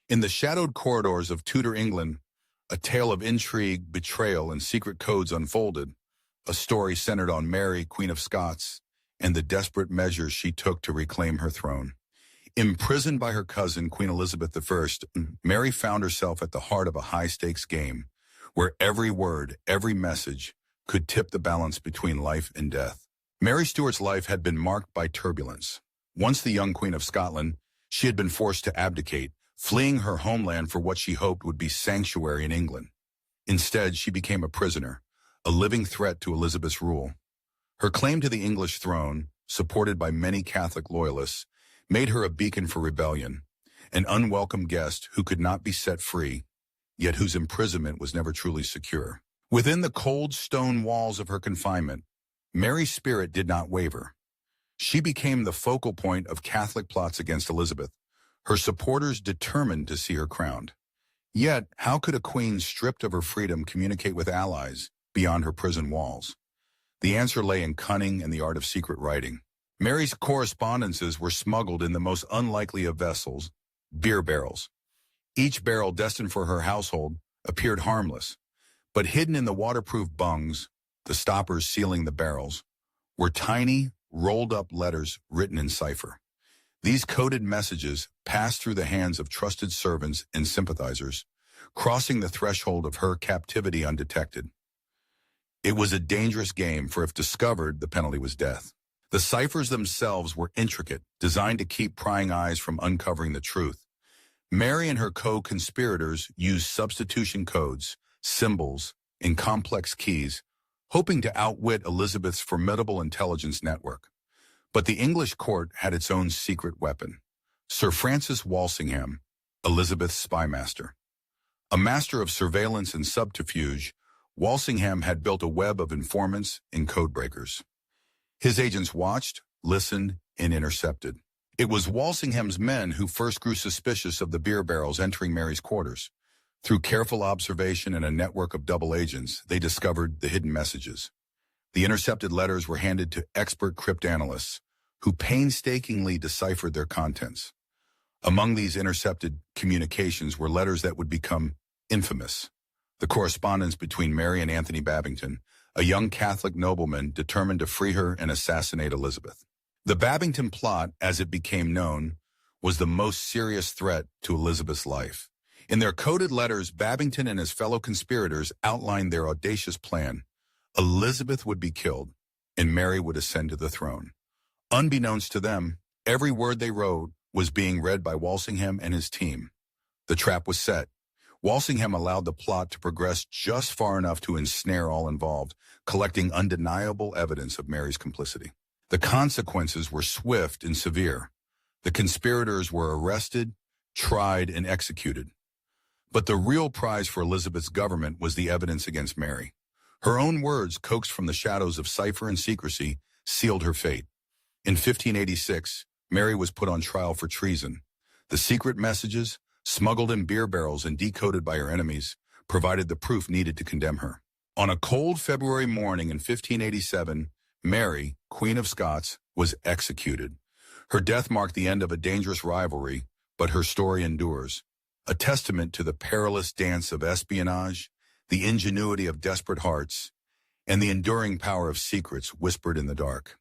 In the shadowed corridors of Tudor England, a tale of intrigue, betrayal, and secret codes unfolded, a story centered on Mary, Queen of Scots, and the desperate measures she took to reclaim her throne. Imprisoned by her cousin, Queen Elizabeth I, Mary found herself at the heart of a high-stakes game, where every word, every message, could tip the balance between life and death. Mary Stuart's life had been marked by turbulence. Once the young Queen of Scotland, she had been forced to abdicate, fleeing her homeland for what she hoped would be sanctuary in England. Instead, she became a prisoner, a living threat to Elizabeth's rule. Her claim to the English throne, supported by many Catholic loyalists, made her a beacon for rebellion, an unwelcome guest who could not be set free, yet whose imprisonment was never truly secure. Within the cold stone walls of her confinement, Mary's spirit did not waver. She became the focal point of Catholic plots against Elizabeth, her supporters determined to see her crowned. Yet, how could a queen stripped of her freedom communicate with allies beyond her prison walls? The answer lay in cunning and the art of secret writing. Mary's correspondences were smuggled in the most unlikely of vessels, beer barrels. Each barrel destined for her household appeared harmless, but hidden in the waterproof bungs, the stoppers sealing the barrels, were tiny, rolled-up letters written in cipher. These coded messages passed through the hands of trusted servants and sympathizers, crossing the threshold of her captivity undetected. It was a dangerous game, for if discovered, the penalty was death. The ciphers themselves were intricate, designed to keep prying eyes from uncovering the truth. Mary and her co-conspirators used substitution codes, symbols, and complex keys, hoping to outwit Elizabeth's formidable intelligence network. But the English court had its own secret weapon: Sir Francis Walsingham, Elizabeth's spymaster. A master of surveillance and subterfuge, Walsingham had built a web of informants and codebreakers. His agents watched, listened, and intercepted. It was Walsingham's men who first grew suspicious of the beer barrels entering Mary's quarters. Through careful observation and a network of double agents, they discovered the hidden messages. The intercepted letters were handed to expert cryptanalysts, who painstakingly deciphered their contents. Among these intercepted communications were letters that would become infamous: the correspondence between Mary and Anthony Babington, a young Catholic nobleman determined to free her and assassinate Elizabeth. The Babington plot, as it became known, was the most serious threat to Elizabeth's life. In their coded letters, Babington and his fellow conspirators outlined their audacious plan. Elizabeth would be killed, and Mary would ascend to the throne. Unbeknownst to them, every word they wrote was being read by Walsingham and his team. The trap was set. Walsingham allowed the plot to progress just far enough to ensnare all involved, collecting undeniable evidence of Mary's complicity. The consequences were swift and severe. The conspirators were arrested, tried, and executed. But the real prize for Elizabeth's government was the evidence against Mary. Her own words, coaxed from the shadows of cipher and secrecy, sealed her fate. In 1586, Mary was put on trial for treason. The secret messages, smuggled in beer barrels and decoded by her enemies, provided the proof needed to condemn her. On a cold February morning in 1587, Mary, Queen of Scots, was executed. Her death marked the end of a dangerous rivalry, but her story endures, a testament to the perilous dance of espionage, the ingenuity of desperate hearts, and the enduring power of secrets whispered in the dark.